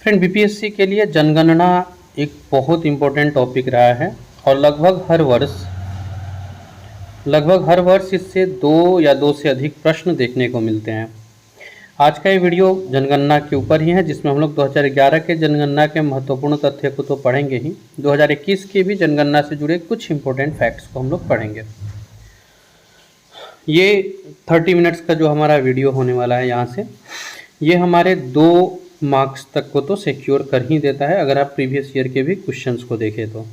Friend, BPSC के लिए जनगणना एक बहुत इम्पोर्टेंट टॉपिक रहा है और लगभग हर वर्ष इससे दो या दो से अधिक प्रश्न देखने को मिलते हैं। आज का ये वीडियो जनगणना के ऊपर ही है, जिसमें हम लोग 2011 के जनगणना के महत्वपूर्ण तथ्य को तो पढ़ेंगे ही, 2021 की भी जनगणना से जुड़े कुछ इम्पोर्टेंट फैक्ट्स को हम लोग पढ़ेंगे। ये 30 मिनट्स का जो हमारा वीडियो होने वाला है, यहाँ से ये हमारे 2 मार्क्स तक को तो सिक्योर कर ही देता है अगर आप प्रीवियस ईयर के भी क्वेश्चंस को देखें तो।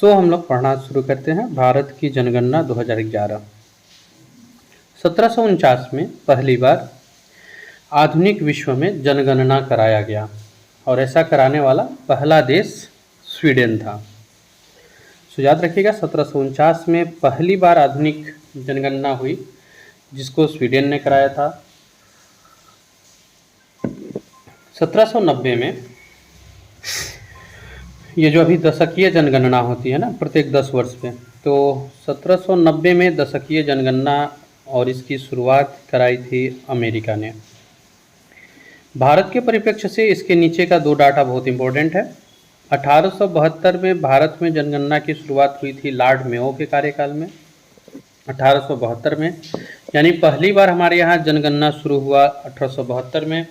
हम लोग पढ़ना शुरू करते हैं। भारत की जनगणना 2011। 1749 में पहली बार आधुनिक विश्व में जनगणना कराया गया और ऐसा कराने वाला पहला देश स्वीडन था। याद रखिएगा, 1749 में पहली बार आधुनिक जनगणना हुई जिसको स्वीडन ने कराया था। 1790 में ये जो अभी दशकीय जनगणना होती है ना, प्रत्येक 10 वर्ष पे, तो 1790 में दशकीय जनगणना और इसकी शुरुआत कराई थी अमेरिका ने। भारत के परिप्रेक्ष्य से इसके नीचे का 2 डाटा बहुत इंपॉर्टेंट है। 1872 में भारत में जनगणना की शुरुआत हुई थी लॉर्ड मेयो के कार्यकाल में। 1872 में, यानी पहली बार हमारे यहाँ जनगणना शुरू हुआ 1872 में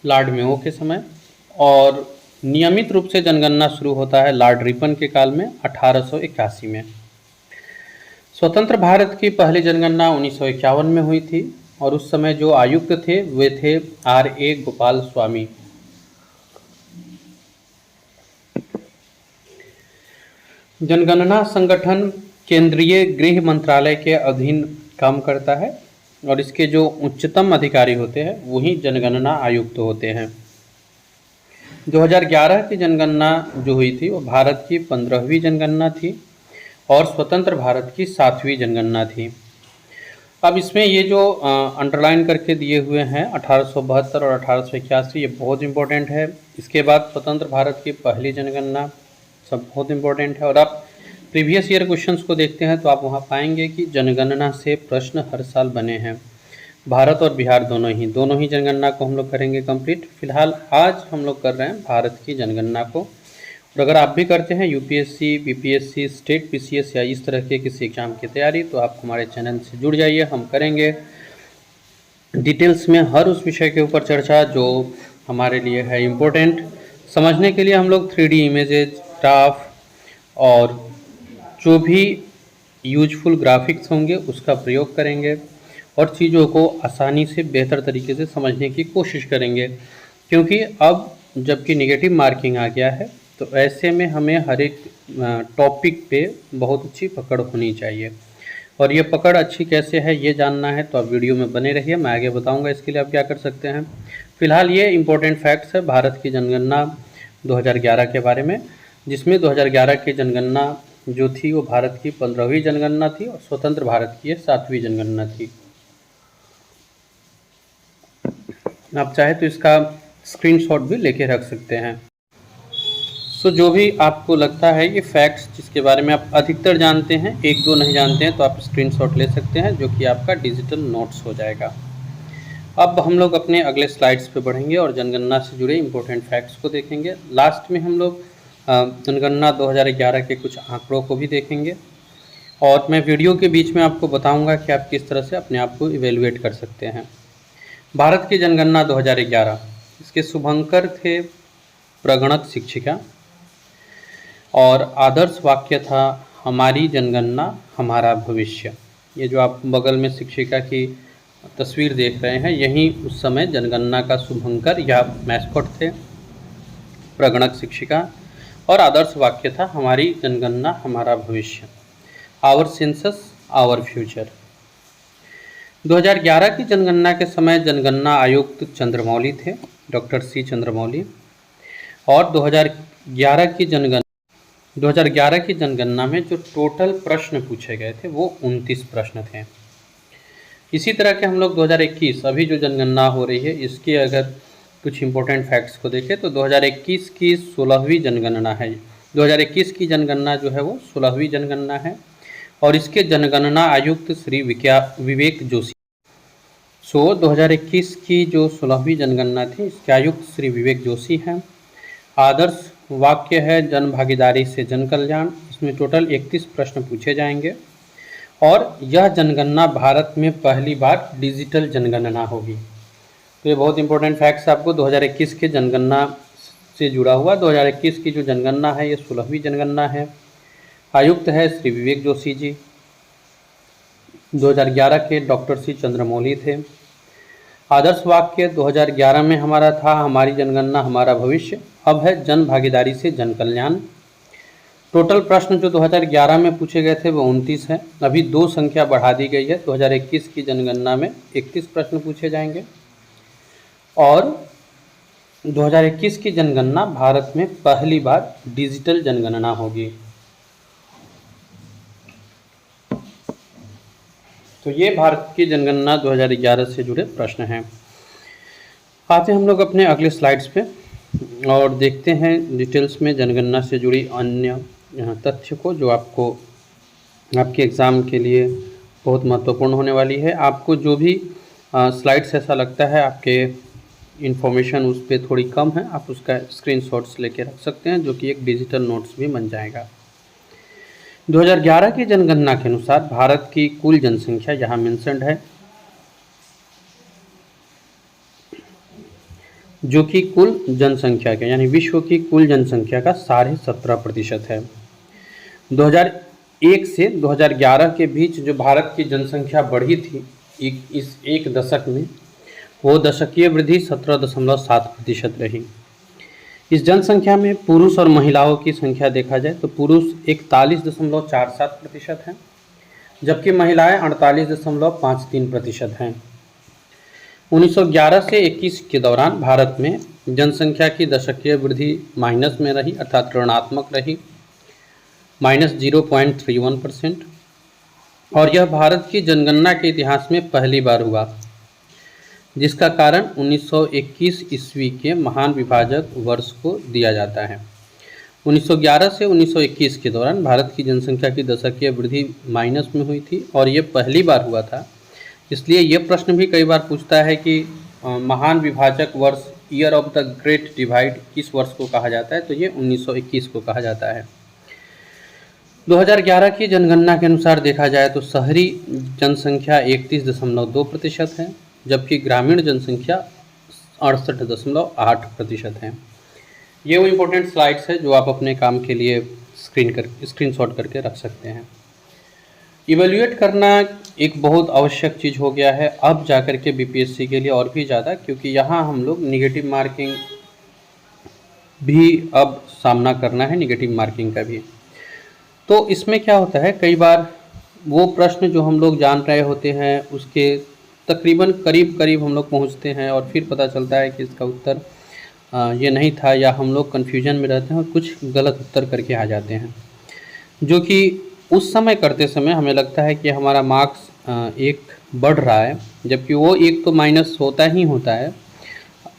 लॉर्ड मेयो के समय, और नियमित रूप से जनगणना शुरू होता है लॉर्ड रिपन के काल में 1881 में। स्वतंत्र भारत की पहली जनगणना 1951 में हुई थी और उस समय जो आयुक्त थे वे थे R.A. गोपाल स्वामी। जनगणना संगठन केंद्रीय गृह मंत्रालय के अधीन काम करता है और इसके जो उच्चतम अधिकारी होते हैं वही जनगणना आयुक्त होते हैं। 2011 की जनगणना जो हुई थी वो भारत की 15वीं जनगणना थी और स्वतंत्र भारत की 7वीं जनगणना थी। अब इसमें ये जो अंडरलाइन करके दिए हुए हैं 1872 और 1881, ये बहुत इंपॉर्टेंट है। इसके बाद स्वतंत्र भारत की पहली जनगणना, सब बहुत इंपॉर्टेंट है। और आप प्रीवियस ईयर क्वेश्चंस को देखते हैं तो आप वहाँ पाएंगे कि जनगणना से प्रश्न हर साल बने हैं। भारत और बिहार दोनों ही जनगणना को हम लोग करेंगे कंप्लीट। फिलहाल आज हम लोग कर रहे हैं भारत की जनगणना को। और अगर आप भी करते हैं यूपीएससी, बीपीएससी, स्टेट पीसीएस या इस तरह के किसी एग्जाम की तैयारी, तो आप हमारे चैनल से जुड़ जाइए। हम करेंगे डिटेल्स में हर उस विषय के ऊपर चर्चा जो हमारे लिए है इम्पोर्टेंट। समझने के लिए हम लोग 3D इमेजेज, ग्राफ और जो भी यूजफुल ग्राफिक्स होंगे उसका प्रयोग करेंगे और चीज़ों को आसानी से बेहतर तरीके से समझने की कोशिश करेंगे, क्योंकि अब जबकि नेगेटिव मार्किंग आ गया है तो ऐसे में हमें हर एक टॉपिक पे बहुत अच्छी पकड़ होनी चाहिए। और ये पकड़ अच्छी कैसे है ये जानना है तो आप वीडियो में बने रहिए, मैं आगे बताऊंगा इसके लिए आप क्या कर सकते हैं। फिलहाल ये इम्पोर्टेंट फैक्ट्स है भारत की जनगणना 2011 के बारे में, जिसमें 2011 की जनगणना जो थी वो भारत की 15वीं जनगणना थी और स्वतंत्र भारत की 7वीं जनगणना थी। आप चाहे तो इसका स्क्रीनशॉट भी लेके रख सकते हैं। जो भी आपको लगता है ये फैक्ट्स जिसके बारे में आप अधिकतर जानते हैं, 1-2 नहीं जानते हैं, तो आप स्क्रीनशॉट ले सकते हैं, जो कि आपका डिजिटल नोट्स हो जाएगा। अब हम लोग अपने अगले स्लाइड्स पे बढ़ेंगे और जनगणना से जुड़े इम्पोर्टेंट फैक्ट्स को देखेंगे। लास्ट में हम लोग जनगणना 2011 के कुछ आंकड़ों को भी देखेंगे और मैं वीडियो के बीच में आपको बताऊंगा कि आप किस तरह से अपने आप को इवेलुएट कर सकते हैं। भारत की जनगणना 2011, इसके शुभंकर थे प्रगणक शिक्षिका और आदर्श वाक्य था हमारी जनगणना हमारा भविष्य। ये जो आप बगल में शिक्षिका की तस्वीर देख रहे हैं, यही उस समय जनगणना का शुभंकर या मैस्कॉट थे, प्रगणक शिक्षिका। और आदर्श वाक्य था हमारी जनगणना हमारा भविष्य, आवर सेंसस आवर फ्यूचर। 2011 की जनगणना के समय जनगणना आयुक्त चंद्रमौली थे, डॉक्टर सी चंद्रमौली। और 2011 की जनगणना में जो टोटल प्रश्न पूछे गए थे वो 29 प्रश्न थे। इसी तरह के हम लोग 2021 अभी जो जनगणना हो रही है इसकी अगर कुछ इम्पोर्टेंट फैक्ट्स को देखें तो 2021 की 16वीं जनगणना है। 2021 की जनगणना जो है वो 16वीं जनगणना है और इसके जनगणना आयुक्त श्री विवेक जोशी। 2021 की जो 16वीं जनगणना थी, इसके आयुक्त श्री विवेक जोशी हैं। आदर्श वाक्य है जन भागीदारी से जन कल्याण। इसमें टोटल 31 प्रश्न पूछे जाएंगे और यह जनगणना भारत में पहली बार डिजिटल जनगणना होगी। तो ये बहुत इंपॉर्टेंट फैक्ट्स आपको 2021 के जनगणना से जुड़ा हुआ। 2021 की जो जनगणना है ये 16वीं जनगणना है। आयुक्त है श्री विवेक जोशी जी। 2011 के डॉक्टर सी चंद्रमौली थे। आदर्श वाक्य 2011 में हमारा था हमारी जनगणना हमारा भविष्य, अब है जन भागीदारी से जन कल्याण। टोटल प्रश्न जो 2011 में पूछे गए थे वो 29 हैं। अभी 2 संख्या बढ़ा दी गई है। 2021 की जनगणना में 31 प्रश्न पूछे जाएंगे और 2021 की जनगणना भारत में पहली बार डिजिटल जनगणना होगी। तो ये भारत की जनगणना 2011 से जुड़े प्रश्न हैं। आते हम लोग अपने अगले स्लाइड्स पे और देखते हैं डिटेल्स में जनगणना से जुड़ी अन्य तथ्य को जो आपको आपके एग्ज़ाम के लिए बहुत महत्वपूर्ण होने वाली है। आपको जो भी स्लाइड्स ऐसा लगता है आपके इन्फॉर्मेशन उस पर थोड़ी कम है, आप उसका स्क्रीनशॉट्स लेके रख सकते हैं, जो कि एक डिजिटल नोट्स भी बन जाएगा। 2011 की जनगणना के अनुसार भारत की कुल जनसंख्या यहाँ मेंशन्ड है, जो कि कुल जनसंख्या के यानी विश्व की कुल जनसंख्या का 17.5% है। 2001 से 2011 के बीच जो भारत की जनसंख्या बढ़ी थी इस एक दशक में, वो दशकीय वृद्धि 17.7% रही। इस जनसंख्या में पुरुष और महिलाओं की संख्या देखा जाए तो पुरुष 41.47% हैं, जबकि महिलाएं 48.53% हैं। 1911 से 21 के दौरान भारत में जनसंख्या की दशकीय वृद्धि माइनस में रही, अर्थात ऋणात्मक रही, -0.31%। और यह भारत की जनगणना के इतिहास में पहली बार हुआ, जिसका कारण 1921 ईस्वी के महान विभाजक वर्ष को दिया जाता है। 1911 से 1921 के दौरान भारत की जनसंख्या की दशकीय वृद्धि माइनस में हुई थी और ये पहली बार हुआ था। इसलिए ये प्रश्न भी कई बार पूछता है कि महान विभाजक वर्ष, year of the great divide, किस वर्ष को कहा जाता है, तो ये 1921 को कहा जाता है। 2011 की जनगणना के अनुसार देखा जाए तो शहरी जनसंख्या 31.2% है, जबकि ग्रामीण जनसंख्या 68.8% है। ये वो इम्पोर्टेंट स्लाइड्स है जो आप अपने काम के लिए स्क्रीनशॉट करके रख सकते हैं। इवेल्युएट करना एक बहुत आवश्यक चीज़ हो गया है अब जाकर के बीपीएससी के लिए और भी ज़्यादा, क्योंकि यहाँ हम लोग निगेटिव मार्किंग भी अब सामना करना है, निगेटिव मार्किंग का भी। तो इसमें क्या होता है, कई बार वो प्रश्न जो हम लोग जान रहे होते हैं उसके तकरीबन करीब हम लोग पहुंचते हैं और फिर पता चलता है कि इसका उत्तर ये नहीं था, या हम लोग कन्फ्यूजन में रहते हैं और कुछ गलत उत्तर करके आ जाते हैं, जो कि उस समय करते समय हमें लगता है कि हमारा मार्क्स एक बढ़ रहा है, जबकि वो एक तो माइनस होता ही होता है।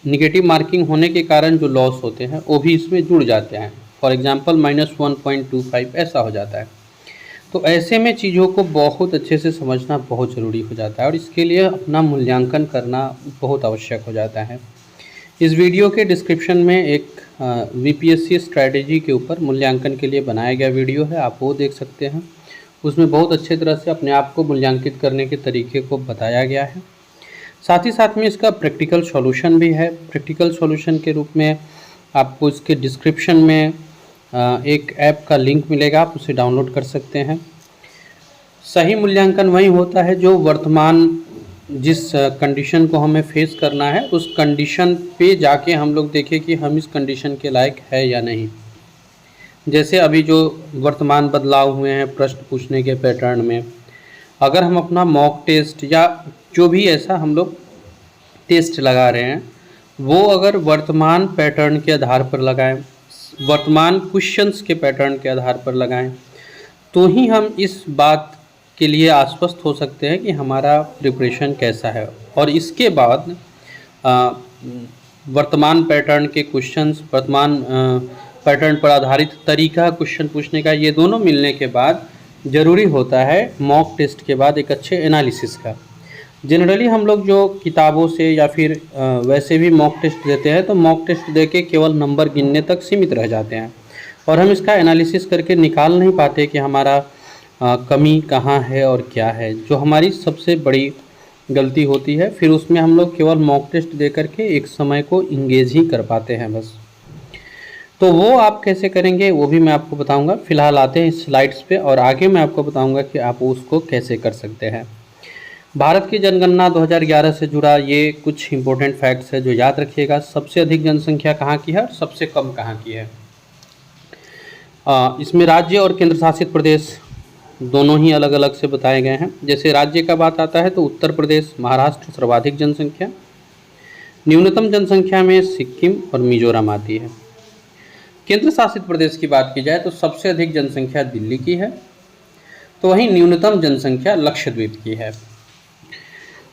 निगेटिव मार्किंग होने के कारण जो लॉस होते हैं वो भी इसमें जुड़ जाते हैं। फॉर एग्जांपल -1.25 ऐसा हो जाता है। तो ऐसे में चीज़ों को बहुत अच्छे से समझना बहुत ज़रूरी हो जाता है और इसके लिए अपना मूल्यांकन करना बहुत आवश्यक हो जाता है। इस वीडियो के डिस्क्रिप्शन में एक बीपीएससी स्ट्रैटेजी के ऊपर मूल्यांकन के लिए बनाया गया वीडियो है, आप वो देख सकते हैं। उसमें बहुत अच्छे तरह से अपने आप को मूल्यांकित करने के तरीके को बताया गया है। साथ ही साथ में इसका प्रैक्टिकल सॉल्यूशन भी है। प्रैक्टिकल सॉल्यूशन के रूप में आपको इसके डिस्क्रिप्शन में एक ऐप का लिंक मिलेगा, आप उसे डाउनलोड कर सकते हैं। सही मूल्यांकन वही होता है जो वर्तमान जिस कंडीशन को हमें फेस करना है उस कंडीशन पे जाके हम लोग देखें कि हम इस कंडीशन के लायक है या नहीं। जैसे अभी जो वर्तमान बदलाव हुए हैं प्रश्न पूछने के पैटर्न में, अगर हम अपना मॉक टेस्ट या जो भी ऐसा हम लोग टेस्ट लगा रहे हैं वो अगर वर्तमान पैटर्न के आधार पर लगाएं, वर्तमान क्वेश्चंस के पैटर्न के आधार पर लगाएं, तो ही हम इस बात के लिए आश्वस्त हो सकते हैं कि हमारा प्रिपरेशन कैसा है। और इसके बाद वर्तमान पैटर्न के क्वेश्चंस, वर्तमान पैटर्न पर आधारित तरीका क्वेश्चन पूछने का, ये दोनों मिलने के बाद ज़रूरी होता है मॉक टेस्ट के बाद एक अच्छे एनालिसिस का। जनरली हम लोग जो किताबों से या फिर वैसे भी मॉक टेस्ट देते हैं तो मॉक टेस्ट दे के केवल नंबर गिनने तक सीमित रह जाते हैं और हम इसका एनालिसिस करके निकाल नहीं पाते कि हमारा कमी कहाँ है और क्या है, जो हमारी सबसे बड़ी गलती होती है। फिर उसमें हम लोग केवल मॉक टेस्ट दे करके एक समय को इंगेज ही कर पाते हैं बस। तो वो आप कैसे करेंगे वो भी मैं आपको बताऊंगा। फिलहाल आते हैं इस स्लाइड्स पे और आगे मैं आपको बताऊंगा कि आप उसको कैसे कर सकते हैं। भारत की जनगणना 2011 से जुड़ा ये कुछ इंपॉर्टेंट फैक्ट्स है जो याद रखिएगा। सबसे अधिक जनसंख्या कहाँ की है और सबसे कम कहाँ की है। इसमें राज्य और केंद्र शासित प्रदेश दोनों ही अलग अलग से बताए गए हैं। जैसे राज्य का बात आता है तो उत्तर प्रदेश, महाराष्ट्र सर्वाधिक जनसंख्या, न्यूनतम जनसंख्या में सिक्किम और मिजोरम आती है। केंद्र शासित प्रदेश की बात की जाए तो सबसे अधिक जनसंख्या दिल्ली की है, तो वहीं न्यूनतम जनसंख्या लक्षद्वीप की है।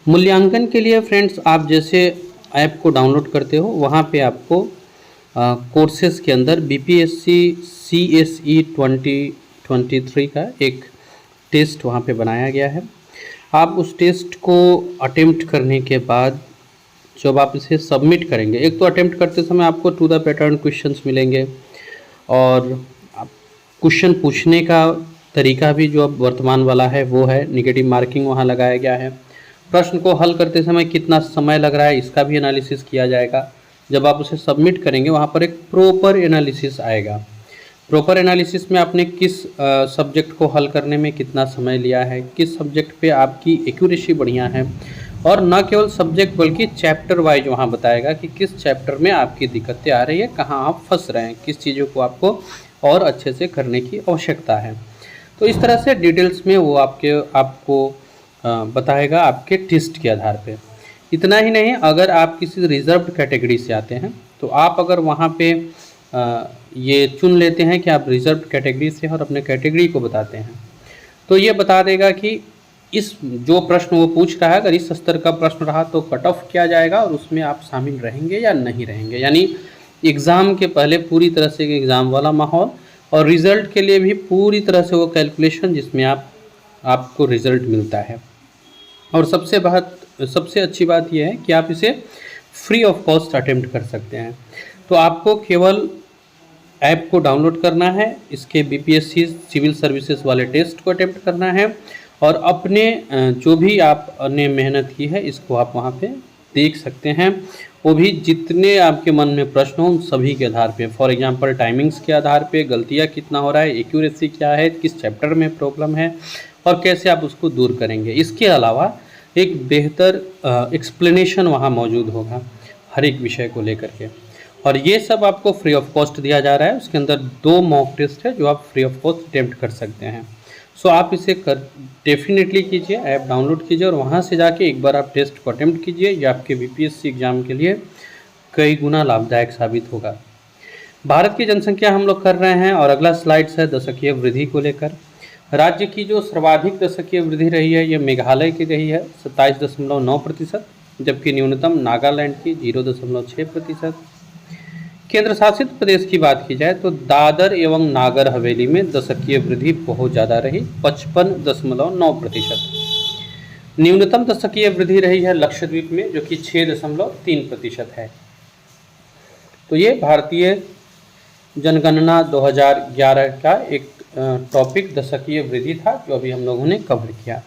मूल्यांकन के लिए फ्रेंड्स आप जैसे ऐप को डाउनलोड करते हो वहाँ पे आपको कोर्सेज के अंदर बीपीएससी CSE 2023 का एक टेस्ट वहाँ पे बनाया गया है। आप उस टेस्ट को अटेम्प्ट करने के बाद जब आप इसे सबमिट करेंगे, एक तो अटेम्प्ट करते समय आपको टू द पैटर्न क्वेश्चंस मिलेंगे और क्वेश्चन पूछने का तरीका भी जो अब वर्तमान वाला है वो है, नेगेटिव मार्किंग वहाँ लगाया गया है। प्रश्न को हल करते समय कितना समय लग रहा है इसका भी एनालिसिस किया जाएगा। जब आप उसे सबमिट करेंगे वहाँ पर एक प्रॉपर एनालिसिस आएगा। प्रॉपर एनालिसिस में आपने किस सब्जेक्ट को हल करने में कितना समय लिया है, किस सब्जेक्ट पे आपकी एक्यूरेसी बढ़िया है, और न केवल सब्जेक्ट बल्कि चैप्टर वाइज वहाँ बताएगा कि किस चैप्टर में आपकी दिक्कतें आ रही है, कहाँ आप फंस रहे हैं, किस चीज़ों को आपको और अच्छे से करने की आवश्यकता है। तो इस तरह से डिटेल्स में वो आपको बताएगा आपके टेस्ट के आधार पे। इतना ही नहीं, अगर आप किसी रिजर्व्ड कैटेगरी से आते हैं तो आप अगर वहाँ पे ये चुन लेते हैं कि आप रिजर्व्ड कैटेगरी से हैं और अपने कैटेगरी को बताते हैं, तो ये बता देगा कि इस जो प्रश्न वो पूछ रहा है अगर इस स्तर का प्रश्न रहा तो कट ऑफ किया जाएगा और उसमें आप शामिल रहेंगे या नहीं रहेंगे। यानी एग्ज़ाम के पहले पूरी तरह से एग्ज़ाम वाला माहौल और रिज़ल्ट के लिए भी पूरी तरह से वो कैलकुलेशन जिसमें आपको रिज़ल्ट मिलता है। और सबसे अच्छी बात यह है कि आप इसे फ्री ऑफ कॉस्ट अटेम्प्ट कर सकते हैं। तो आपको केवल ऐप को डाउनलोड करना है, इसके बीपीएससी सिविल सर्विसेज वाले टेस्ट को अटेम्प्ट करना है और अपने जो भी आपने मेहनत की है इसको आप वहाँ पे देख सकते हैं। वो भी जितने आपके मन में प्रश्न हों उन सभी के आधार पे, फॉर एग्जांपल टाइमिंग्स के आधार पे, गलतियाँ कितना हो रहा है, एक्यूरेसी क्या है, किस चैप्टर में प्रॉब्लम है और कैसे आप उसको दूर करेंगे। इसके अलावा एक बेहतर एक्सप्लेनेशन वहाँ मौजूद होगा हर एक विषय को लेकर के, और ये सब आपको फ्री ऑफ कॉस्ट दिया जा रहा है। उसके अंदर 2 मॉक टेस्ट है जो आप फ्री ऑफ कॉस्ट अटेम्प्ट कर सकते हैं। सो आप इसे डेफिनेटली कीजिए, ऐप डाउनलोड कीजिए और वहाँ से जाके एक बार आप टेस्ट को अटेम्प्ट कीजिए। ये आपके बीपीएससी एग्जाम के लिए कई गुना लाभदायक साबित होगा। भारत की जनसंख्या हम लोग कर रहे हैं और अगला स्लाइड्स है दशकीय वृद्धि को लेकर। राज्य की जो सर्वाधिक दशकीय वृद्धि रही है ये मेघालय की रही है 27.9%, जबकि न्यूनतम नागालैंड की 0.6%। केंद्र शासित प्रदेश की बात की जाए तो दादर एवं नागर हवेली में दशकीय वृद्धि बहुत ज़्यादा रही 55.9%। न्यूनतम दशकीय वृद्धि रही है लक्षद्वीप में जो कि 6.3% है। तो ये भारतीय जनगणना 2011 का एक टॉपिक दशकीय वृद्धि था जो अभी हम लोगों ने कवर किया।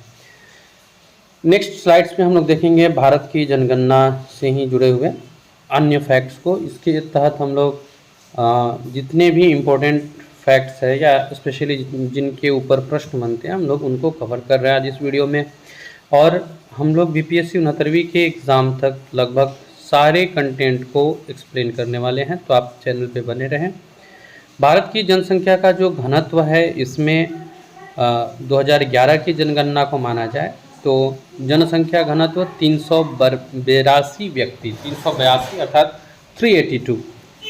नेक्स्ट स्लाइड्स में हम लोग देखेंगे भारत की जनगणना से ही जुड़े हुए अन्य फैक्ट्स को। इसके तहत हम लोग जितने भी इम्पोर्टेंट फैक्ट्स है या स्पेशली जिनके ऊपर प्रश्न बनते हैं हम लोग उनको कवर कर रहे हैं आज इस वीडियो में। और हम लोग बीपीएससी 69वीं के एग्ज़ाम तक लगभग सारे कंटेंट को एक्सप्लेन करने वाले हैं, तो आप चैनल पे बने रहें। भारत की जनसंख्या का जो घनत्व है इसमें 2011 की जनगणना को माना जाए तो जनसंख्या घनत्व 382 व्यक्ति 382 अर्थात 382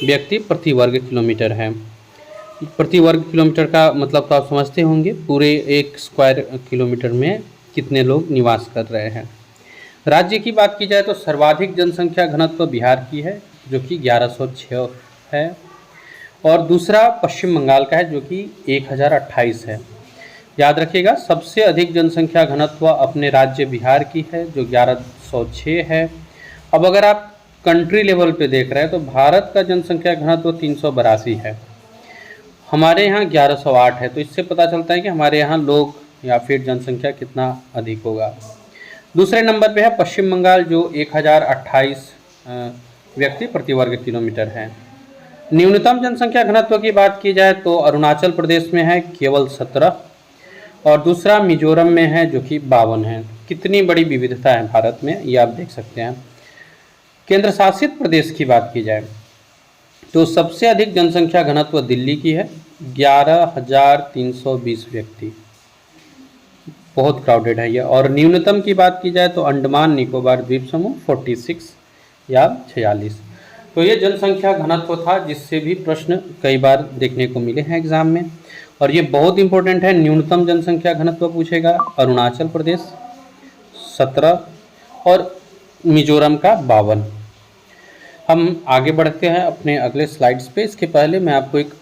व्यक्ति प्रति वर्ग किलोमीटर है। प्रति वर्ग किलोमीटर का मतलब तो आप समझते होंगे, पूरे 1 स्क्वायर किलोमीटर में कितने लोग निवास कर रहे हैं। राज्य की बात की जाए तो सर्वाधिक जनसंख्या घनत्व बिहार की है जो कि 1106 है और दूसरा पश्चिम बंगाल का है जो कि 1028 है। याद रखिएगा, सबसे अधिक जनसंख्या घनत्व अपने राज्य बिहार की है जो 1106 है। अब अगर आप कंट्री लेवल पे देख रहे हैं तो भारत का जनसंख्या घनत्व 382 है, हमारे यहाँ 1108 है। तो इससे पता चलता है कि हमारे यहाँ लोग या फिर जनसंख्या कितना अधिक होगा। दूसरे नंबर पे है पश्चिम बंगाल जो 1028 व्यक्ति प्रति वर्ग किलोमीटर है। न्यूनतम जनसंख्या घनत्व की बात की जाए तो अरुणाचल प्रदेश में है केवल 17 और दूसरा मिजोरम में है जो कि 52 है। कितनी बड़ी विविधता है भारत में, ये आप देख सकते हैं। केंद्र शासित प्रदेश की बात की जाए तो सबसे अधिक जनसंख्या घनत्व दिल्ली की है, 11,320 व्यक्ति, बहुत क्राउडेड है ये। और न्यूनतम की बात की जाए तो अंडमान निकोबार द्वीप समूह 46 या 46। तो ये जनसंख्या घनत्व था जिससे भी प्रश्न कई बार देखने को मिले हैं एग्जाम में, और ये बहुत इंपॉर्टेंट है। न्यूनतम जनसंख्या घनत्व पूछेगा, अरुणाचल प्रदेश 17 और मिजोरम का 52। हम आगे बढ़ते हैं अपने अगले स्लाइड्स पे। इसके पहले मैं आपको एक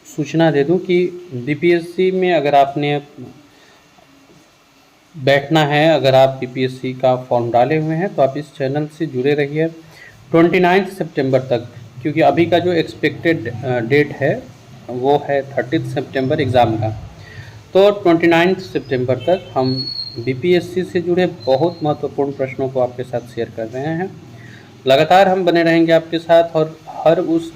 सूचना दे दूं कि बीपीएससी में अगर आपने बैठना है, अगर आप बीपीएससी का फॉर्म डाले हुए हैं तो आप इस चैनल से जुड़े रहिए 29 सितंबर तक, क्योंकि अभी का जो एक्सपेक्टेड डेट है वो है 30 सितंबर एग्ज़ाम का। तो 29 सितंबर तक हम बीपीएससी से जुड़े बहुत महत्वपूर्ण प्रश्नों को आपके साथ शेयर कर रहे हैं। लगातार हम बने रहेंगे आपके साथ और हर उस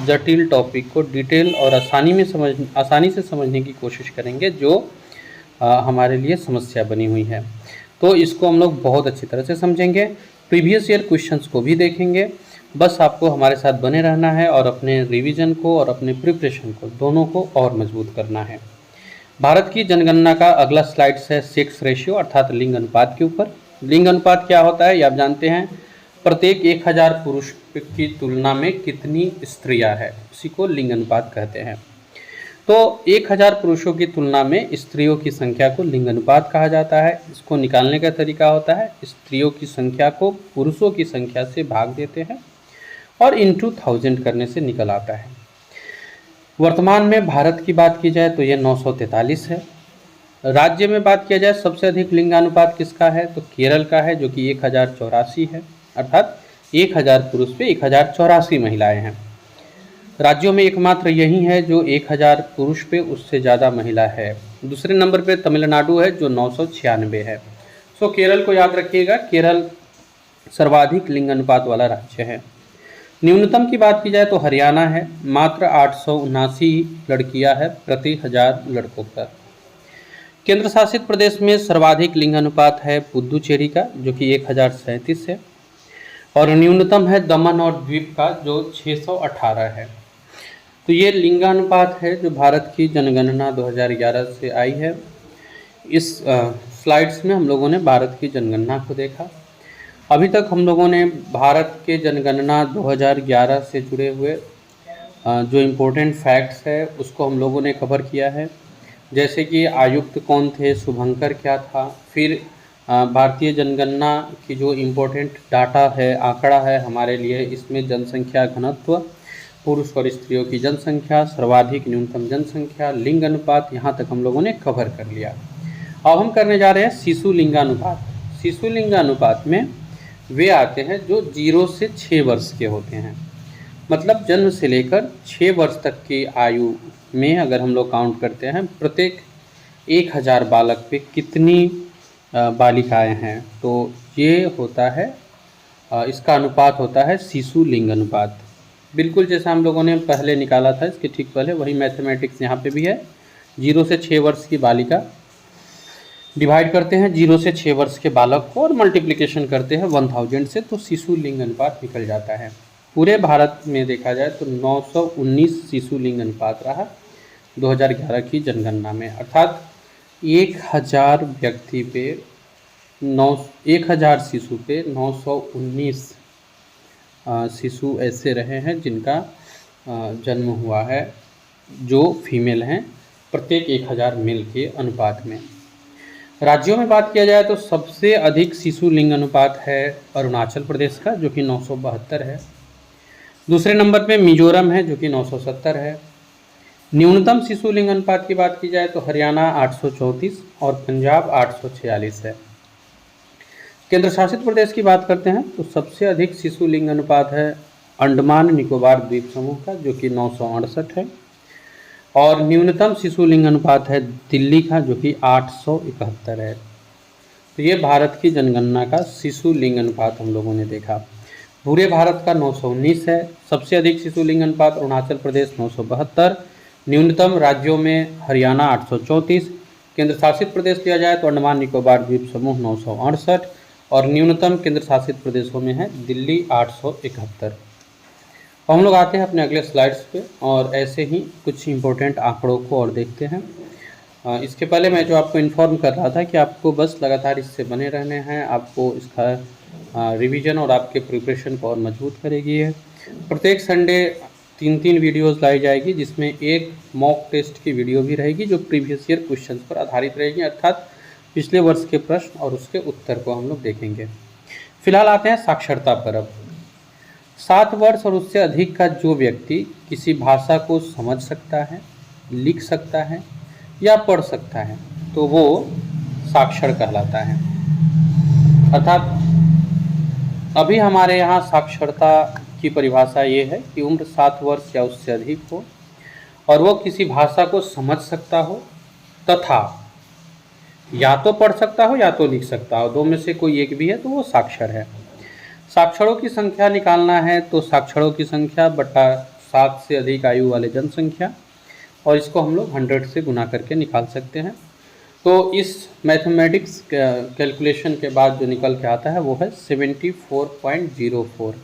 जटिल टॉपिक को डिटेल और आसानी से समझने की कोशिश करेंगे जो हमारे लिए समस्या बनी हुई है। तो इसको हम लोग बहुत अच्छी तरह से समझेंगे, प्रीवियस ईयर क्वेश्चंस को भी देखेंगे। बस आपको हमारे साथ बने रहना है और अपने रिवीजन को और अपने प्रिपरेशन को दोनों को और मजबूत करना है। भारत की जनगणना का अगला स्लाइड्स है सेक्स रेशियो अर्थात लिंग अनुपात के ऊपर। लिंग अनुपात क्या होता है ये आप जानते हैं, प्रत्येक 1000 पुरुष की तुलना में कितनी स्त्रियां हैं, उसी को लिंग अनुपात कहते हैं। तो 1000 पुरुषों की तुलना में स्त्रियों की संख्या को लिंग अनुपात कहा जाता है। इसको निकालने का तरीका होता है, स्त्रियों की संख्या को पुरुषों की संख्या से भाग देते हैं और इनटू 1000 करने से निकल आता है। वर्तमान में भारत की बात की जाए तो ये 943 है। राज्य में बात किया जाए सबसे अधिक लिंगानुपात किसका है तो केरल का है जो कि 1084 है, अर्थात 1000 पुरुष पे 1084 महिलाएं हैं। राज्यों में एकमात्र यही है जो 1000 पुरुष पे उससे ज़्यादा महिला है। दूसरे नंबर पे तमिलनाडु है जो 996 है। सो केरल को याद रखिएगा, केरल सर्वाधिक लिंग अनुपात वाला राज्य है। न्यूनतम की बात की जाए तो हरियाणा है, मात्र 879 लड़कियां है प्रति 1000 लड़कों पर। केंद्र शासित प्रदेश में सर्वाधिक लिंग अनुपात है पुदुचेरी का जो कि 1037 है, और न्यूनतम है दमन और द्वीप का जो 618 है। तो ये लिंगानुपात है जो भारत की जनगणना 2011 से आई है। इस स्लाइड्स में हम लोगों ने भारत की जनगणना को देखा। अभी तक हम लोगों ने भारत के जनगणना 2011 से जुड़े हुए जो इम्पोर्टेंट फैक्ट्स है उसको हम लोगों ने कवर किया है, जैसे कि आयुक्त कौन थे, शुभंकर क्या था, फिर भारतीय जनगणना की जो इम्पोर्टेंट डाटा है, आंकड़ा है हमारे लिए, इसमें जनसंख्या घनत्व, पुरुष और स्त्रियों की जनसंख्या, सर्वाधिक न्यूनतम जनसंख्या, लिंग अनुपात, यहाँ तक हम लोगों ने कवर कर लिया। अब हम करने जा रहे हैं शिशु लिंगानुपात। शिशु लिंगानुपात में वे आते हैं जो 0 से 6 वर्ष के होते हैं, मतलब जन्म से लेकर 6 वर्ष तक की आयु में अगर हम लोग काउंट करते हैं प्रत्येक 1000 बालक पे कितनी बालिकाएं हैं, तो ये होता है इसका अनुपात होता है शिशु लिंग अनुपात। बिल्कुल जैसा हम लोगों ने पहले निकाला था, इसके ठीक पहले वही मैथमेटिक्स यहाँ पे भी है। 0 से 6 वर्ष की बालिका डिवाइड करते हैं 0 से 6 वर्ष के बालक को और मल्टीप्लिकेशन करते हैं 1000 से, तो शिशु लिंग अनुपात निकल जाता है। पूरे भारत में देखा जाए तो 919 शिशु लिंग अनुपात रहा 2011 की जनगणना में, अर्थात 1000 व्यक्ति पे 1000 शिशु पे 919 शिशु ऐसे रहे हैं जिनका जन्म हुआ है, जो फीमेल हैं, प्रत्येक 1000 मेल के अनुपात में। राज्यों में बात किया जाए तो सबसे अधिक शिशु लिंग अनुपात है अरुणाचल प्रदेश का जो कि 972 है। दूसरे नंबर पे मिजोरम है जो कि 970 है। न्यूनतम शिशु लिंग अनुपात की बात की जाए तो हरियाणा 834 और पंजाब 846 है। केंद्र शासित प्रदेश की बात करते हैं तो सबसे अधिक शिशु लिंग अनुपात है अंडमान निकोबार द्वीप समूह का, जो कि 968 है, और न्यूनतम शिशु लिंग अनुपात है दिल्ली का, जो कि 871 है। तो ये भारत की जनगणना का शिशु लिंग अनुपात हम लोगों ने देखा। पूरे भारत का 919 है। सबसे अधिक शिशु लिंग अनुपात अरुणाचल प्रदेश 972, न्यूनतम राज्यों में हरियाणा 834, केंद्र शासित प्रदेश लिया जाए तो अंडमान निकोबार द्वीप समूह 968 और न्यूनतम केंद्र शासित प्रदेशों में है दिल्ली 871। तो हम लोग आते हैं अपने अगले स्लाइड्स पे और ऐसे ही कुछ इम्पोर्टेंट आंकड़ों को और देखते हैं। इसके पहले मैं जो आपको इन्फॉर्म कर रहा था कि आपको बस लगातार इससे बने रहने हैं, आपको इसका रिवीजन और आपके प्रिपरेशन को और मजबूत करेगी है। प्रत्येक संडे 3 वीडियोस लाई जाएगी, जिसमें एक मॉक टेस्ट की वीडियो भी रहेगी जो प्रीवियस ईयर क्वेश्चंस पर आधारित रहेगी, अर्थात पिछले वर्ष के प्रश्न और उसके उत्तर को हम लोग देखेंगे। फिलहाल आते हैं साक्षरता पर। अब 7 वर्ष और उससे अधिक का जो व्यक्ति किसी भाषा को समझ सकता है, लिख सकता है या पढ़ सकता है तो वो साक्षर कहलाता है। अर्थात अभी हमारे यहाँ साक्षरता की परिभाषा ये है कि उम्र 7 वर्ष या उससे अधिक हो और वो किसी भाषा को समझ सकता हो तथा या तो पढ़ सकता हो या तो लिख सकता हो, दो में से कोई एक भी है तो वो साक्षर है। साक्षरों की संख्या निकालना है तो साक्षरों की संख्या बटा 7 से अधिक आयु वाले जनसंख्या, और इसको हम लोग 100 से गुना करके निकाल सकते हैं। तो इस मैथमेटिक्स कैलकुलेशन के बाद जो निकल के आता है वो है 74.04,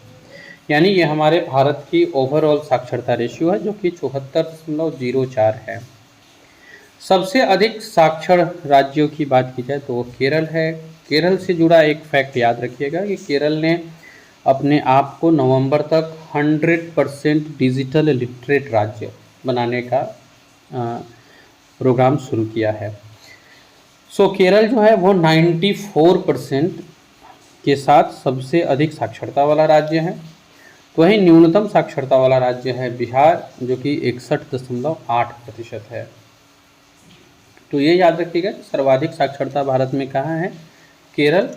यानी ये हमारे भारत की ओवरऑल साक्षरता रेशियो है जो कि 74.04 है। सबसे अधिक साक्षर राज्यों की बात की जाए तो वो केरल है। केरल से जुड़ा एक फैक्ट याद रखिएगा कि केरल ने अपने आप को नवंबर तक 100% डिजिटल लिटरेट राज्य बनाने का प्रोग्राम शुरू किया है। सो केरल जो है वो 94% के साथ सबसे अधिक साक्षरता वाला राज्य है। तो वहीं न्यूनतम साक्षरता वाला राज्य है बिहार, जो कि 61.8% है। तो ये याद रखिएगा कि सर्वाधिक साक्षरता भारत में कहाँ है, केरल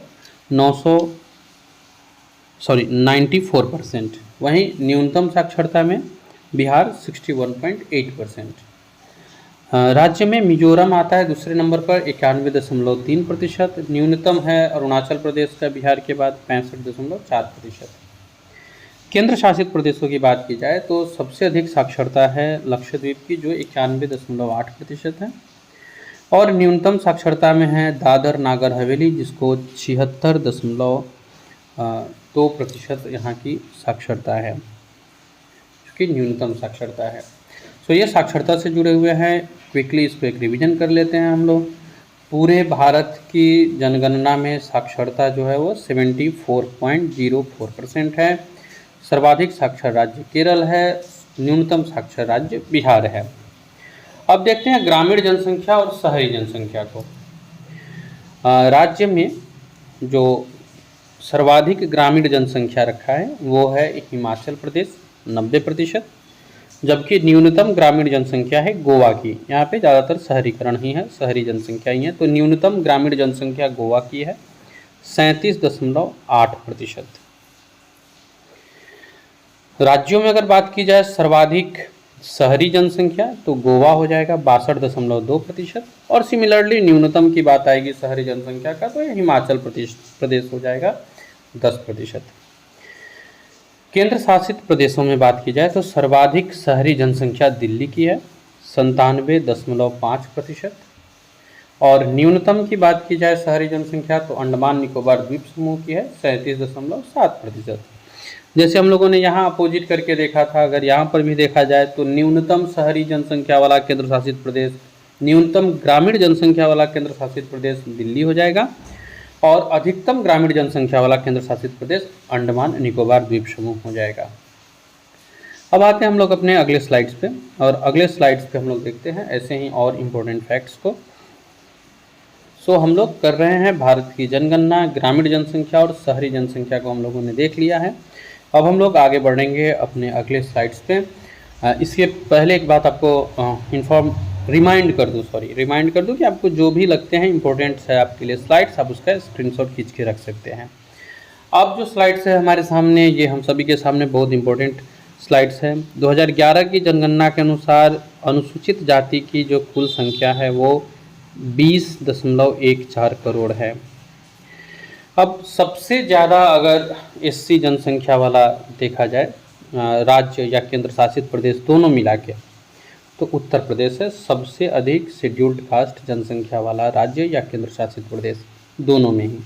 94%, वहीं न्यूनतम साक्षरता में बिहार 61.8%। राज्य में मिजोरम आता है दूसरे नंबर पर 91.3%, न्यूनतम है अरुणाचल प्रदेश का बिहार के बाद 65.4%। केंद्र शासित प्रदेशों की बात की जाए तो सबसे अधिक साक्षरता है लक्षद्वीप की जो 91.8% है, और न्यूनतम साक्षरता में है दादर नागर हवेली जिसको 76.2% यहाँ की साक्षरता है, जो कि न्यूनतम साक्षरता है। तो ये साक्षरता से जुड़े हुए हैं। क्विकली इस पर एक रिवीजन कर लेते हैं हम लोग। पूरे भारत की जनगणना में साक्षरता जो है वो 74.04% है। सर्वाधिक साक्षर राज्य केरल है, न्यूनतम साक्षर राज्य बिहार है। अब देखते हैं ग्रामीण जनसंख्या और शहरी जनसंख्या को। राज्य में जो सर्वाधिक ग्रामीण जनसंख्या रखा है वो है हिमाचल प्रदेश 90%, जबकि न्यूनतम ग्रामीण जनसंख्या है गोवा की। यहाँ पे ज़्यादातर शहरीकरण ही है, शहरी जनसंख्या ही है। तो न्यूनतम ग्रामीण जनसंख्या गोवा की है 37.8%। राज्यों में अगर बात की जाए सर्वाधिक शहरी जनसंख्या तो गोवा हो जाएगा 62.2%, और सिमिलरली न्यूनतम की बात आएगी शहरी जनसंख्या का तो हिमाचल प्रदेश हो जाएगा 10%। केंद्र शासित प्रदेशों में बात की जाए तो सर्वाधिक शहरी जनसंख्या दिल्ली की है 97.5%, और न्यूनतम की बात की जाए शहरी जनसंख्या तो अंडमान निकोबार द्वीप समूह की है 37.7%। जैसे हम लोगों ने यहाँ अपोजिट करके देखा था, अगर यहाँ पर भी देखा जाए तो न्यूनतम शहरी जनसंख्या वाला केंद्र शासित प्रदेश, न्यूनतम ग्रामीण जनसंख्या वाला केंद्र शासित प्रदेश दिल्ली हो जाएगा, और अधिकतम ग्रामीण जनसंख्या वाला केंद्र शासित प्रदेश अंडमान निकोबार द्वीप समूह हो जाएगा। अब आते हैं हम लोग अपने अगले स्लाइड्स पे, और अगले स्लाइड्स पे हम लोग देखते हैं ऐसे ही और इम्पोर्टेंट फैक्ट्स को। सो हम लोग कर रहे हैं भारत की जनगणना, ग्रामीण जनसंख्या और शहरी जनसंख्या को हम लोगों ने देख लिया है। अब हम लोग आगे बढ़ेंगे अपने अगले स्लाइड्स पे। इसके पहले एक बात आपको रिमाइंड कर दूं कि आपको जो भी लगते हैं इम्पोर्टेंट्स है आपके लिए स्लाइड्स, आप उसका स्क्रीनशॉट खींच के रख सकते हैं। अब जो स्लाइड्स है हमारे सामने, ये हम सभी के सामने बहुत इंपॉर्टेंट स्लाइड्स हैं। 2011 की जनगणना के अनुसार अनुसूचित जाति की जो कुल संख्या है वो 20.14 करोड़ है। अब सबसे ज़्यादा अगर एससी जनसंख्या वाला देखा जाए राज्य या केंद्र शासित प्रदेश दोनों मिला के, तो उत्तर प्रदेश है सबसे अधिक शेड्यूल्ड कास्ट जनसंख्या वाला राज्य या केंद्र शासित प्रदेश, दोनों में ही।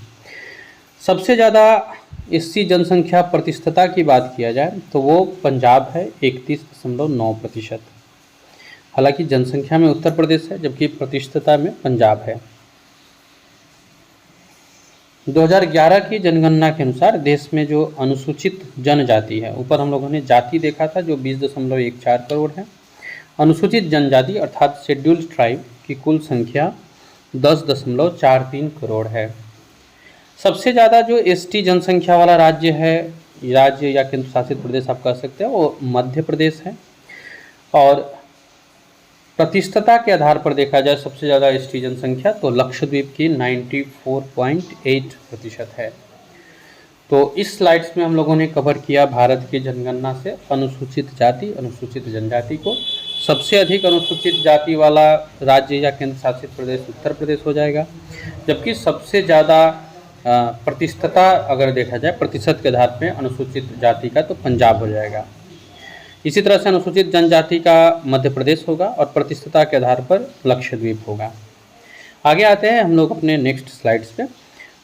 सबसे ज़्यादा एससी जनसंख्या प्रतिशतता की बात किया जाए तो वो पंजाब है 31.9%। हालांकि जनसंख्या में उत्तर प्रदेश है जबकि प्रतिशतता में पंजाब है। 2011 की जनगणना के अनुसार देश में जो अनुसूचित जनजाति है, ऊपर हम लोगों ने जाति देखा था जो 20.14 करोड़ है। अनुसूचित जनजाति अर्थात शेड्यूल्ड ट्राइब की कुल संख्या 10.43 करोड़ है। सबसे ज़्यादा जो एसटी जनसंख्या वाला राज्य या केंद्र शासित प्रदेश आप कह सकते हैं वो मध्य प्रदेश है। और प्रतिशतता के आधार पर देखा जाए सबसे ज़्यादा एसटी जनसंख्या तो लक्षद्वीप की 94.8% है। तो इस स्लाइड्स में हम लोगों ने कवर किया भारत की जनगणना से अनुसूचित जाति, अनुसूचित जनजाति को। सबसे अधिक अनुसूचित जाति वाला राज्य या केंद्र शासित प्रदेश उत्तर प्रदेश हो जाएगा, जबकि सबसे ज़्यादा प्रतिशतता अगर देखा जाए प्रतिशत के आधार पर अनुसूचित जाति का तो पंजाब हो जाएगा। इसी तरह से अनुसूचित जनजाति का मध्य प्रदेश होगा और प्रतिशतता के आधार पर लक्षद्वीप होगा। आगे आते हैं हम लोग अपने नेक्स्ट स्लाइड्स पे,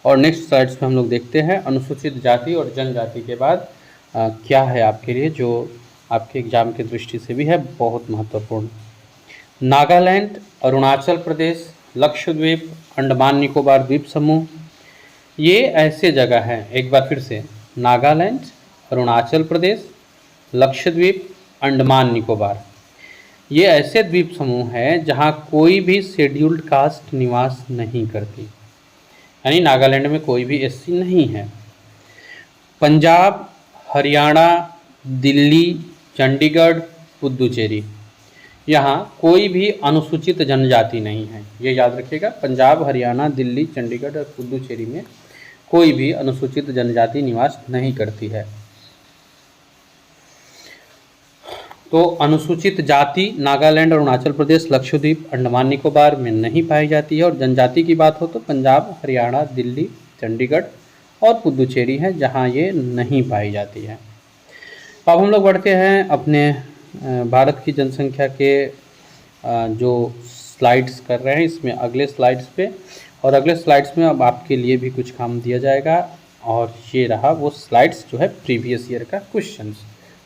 और नेक्स्ट स्लाइड्स पे हम लोग देखते हैं अनुसूचित जाति और जनजाति के बाद क्या है आपके लिए, जो आपके एग्जाम की दृष्टि से भी है बहुत महत्वपूर्ण। नागालैंड, अरुणाचल प्रदेश, लक्षद्वीप, अंडमान निकोबार द्वीप समूह, ये ऐसे जगह हैं, एक बार फिर से, नागालैंड, अरुणाचल प्रदेश, लक्षद्वीप, अंडमान निकोबार, ये ऐसे द्वीप समूह हैं जहां कोई भी शेड्यूल्ड कास्ट निवास नहीं करती, यानी नागालैंड में कोई भी एससी नहीं है। पंजाब, हरियाणा, दिल्ली, चंडीगढ़, पुदुचेरी, यहाँ कोई भी अनुसूचित जनजाति नहीं है, ये याद रखिएगा। पंजाब, हरियाणा, दिल्ली, चंडीगढ़ और पुदुचेरी में कोई भी अनुसूचित जनजाति निवास नहीं करती है। तो अनुसूचित जाति नागालैंड, अरुणाचल प्रदेश, लक्षद्वीप, अंडमान निकोबार में नहीं पाई जाती है। और जनजाति की बात हो तो पंजाब, हरियाणा, दिल्ली, चंडीगढ़ और पुदुचेरी है जहां ये नहीं पाई जाती है। अब हम लोग बढ़ते हैं अपने भारत की जनसंख्या के जो स्लाइड्स कर रहे हैं इसमें अगले स्लाइड्स पे, और अगले स्लाइड्स में अब आपके लिए भी कुछ काम दिया जाएगा, और ये रहा वो स्लाइड्स जो है प्रीवियस ईयर का क्वेश्चंस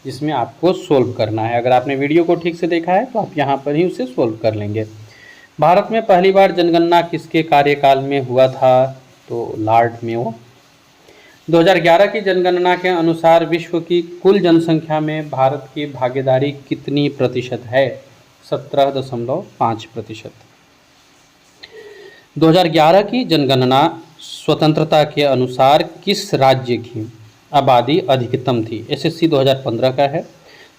जिसमें आपको सोल्व करना है। अगर आपने वीडियो को ठीक से देखा है तो आप यहाँ पर ही उसे सोल्व कर लेंगे। भारत में पहली बार जनगणना किसके कार्यकाल में हुआ था, तो लॉर्ड मेयो। 2011 की जनगणना के अनुसार विश्व की कुल जनसंख्या में भारत की भागीदारी कितनी प्रतिशत है, 17.5%। 2011 की जनगणना स्वतंत्रता के अनुसार किस राज्य की आबादी अधिकतम थी, एसएससी 2015 का है।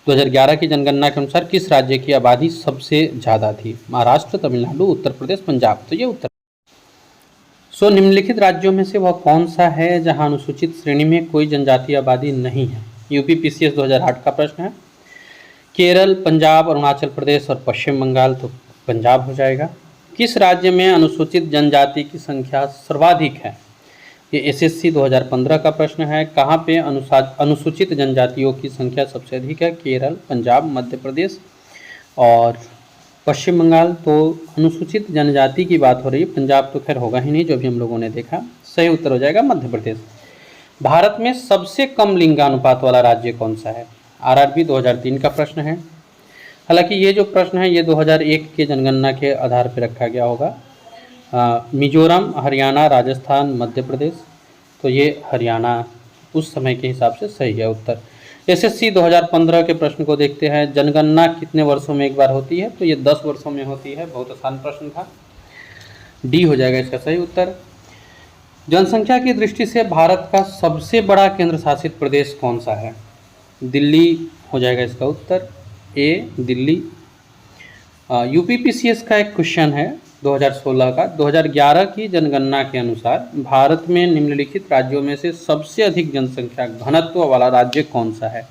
2011 की जनगणना के अनुसार किस राज्य की आबादी सबसे ज़्यादा थी, महाराष्ट्र, तमिलनाडु, उत्तर प्रदेश, पंजाब, तो ये उत्तर। निम्नलिखित राज्यों में से वह कौन सा है जहां अनुसूचित श्रेणी में कोई जनजातीय आबादी नहीं है, यूपी पीसीएस 2008 का प्रश्न है। केरल, पंजाब, अरुणाचल प्रदेश और पश्चिम बंगाल, तो पंजाब हो जाएगा। किस राज्य में अनुसूचित जनजाति की संख्या सर्वाधिक है, ये एसएससी 2015 का प्रश्न है। कहाँ पे अनुसूचित जनजातियों की संख्या सबसे अधिक है, केरल, पंजाब, मध्य प्रदेश और पश्चिम बंगाल। तो अनुसूचित जनजाति की बात हो रही है, पंजाब तो खैर होगा ही नहीं जो भी हम लोगों ने देखा, सही उत्तर हो जाएगा मध्य प्रदेश। भारत में सबसे कम लिंगानुपात वाला राज्य कौन सा है, आरआरबी 2003 का प्रश्न है। हालांकि ये जो प्रश्न है ये 2001 के जनगणना के आधार पर रखा गया होगा। मिजोरम, हरियाणा, राजस्थान, मध्य प्रदेश, तो ये हरियाणा उस समय के हिसाब से सही है उत्तर। एसएससी 2015 के प्रश्न को देखते हैं, जनगणना कितने वर्षों में एक बार होती है, तो ये 10 वर्षों में होती है, बहुत आसान प्रश्न था, डी हो जाएगा इसका सही उत्तर। जनसंख्या की दृष्टि से भारत का सबसे बड़ा केंद्र शासित प्रदेश कौन सा है, दिल्ली हो जाएगा इसका उत्तर। ए दिल्ली। यूपीपीसीएस का एक क्वेश्चन है 2016 का, 2011 की जनगणना के अनुसार भारत में निम्नलिखित राज्यों में से सबसे अधिक जनसंख्या घनत्व वाला राज्य कौन सा है।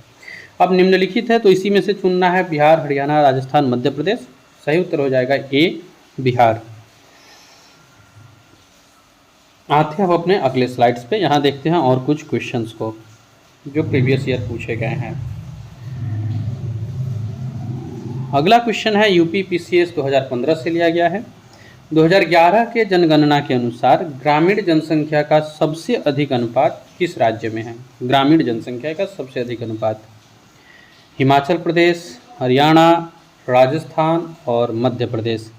अब निम्नलिखित है तो इसी में से चुनना है, बिहार, हरियाणा, राजस्थान, मध्य प्रदेश। सही उत्तर हो जाएगा ए बिहार। आते हैं अब अपने अगले स्लाइड्स पे, यहाँ देखते हैं और कुछ क्वेश्चंस को जो प्रीवियस ईयर पूछे गए हैं। अगला क्वेश्चन है यूपीपीसीएस 2015 से लिया गया है। 2011 के जनगणना के अनुसार ग्रामीण जनसंख्या का सबसे अधिक अनुपात किस राज्य में है। ग्रामीण जनसंख्या का सबसे अधिक अनुपात हिमाचल प्रदेश, हरियाणा, राजस्थान और मध्य प्रदेश।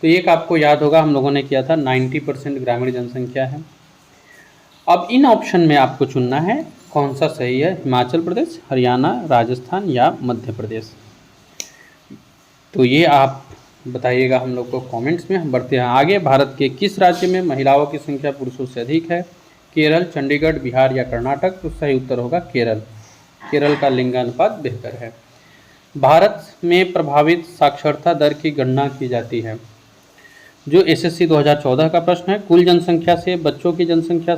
तो एक आपको याद होगा हम लोगों ने किया था 90% ग्रामीण जनसंख्या है। अब इन ऑप्शन में आपको चुनना है कौन सा सही है, हिमाचल प्रदेश, हरियाणा, राजस्थान या मध्य प्रदेश। तो ये आप बताइएगा हम लोग को कमेंट्स में। हम बढ़ते हैं आगे। भारत के किस राज्य में महिलाओं की संख्या पुरुषों से अधिक है। केरल, चंडीगढ़, बिहार या कर्नाटक। तो सही उत्तर होगा केरल। केरल का लिंगानुपात बेहतर है। भारत में प्रभावित साक्षरता दर की गणना की जाती है। जो एसएससी 2014 का प्रश्न है, कुल जनसंख्या से बच्चों की जनसंख्या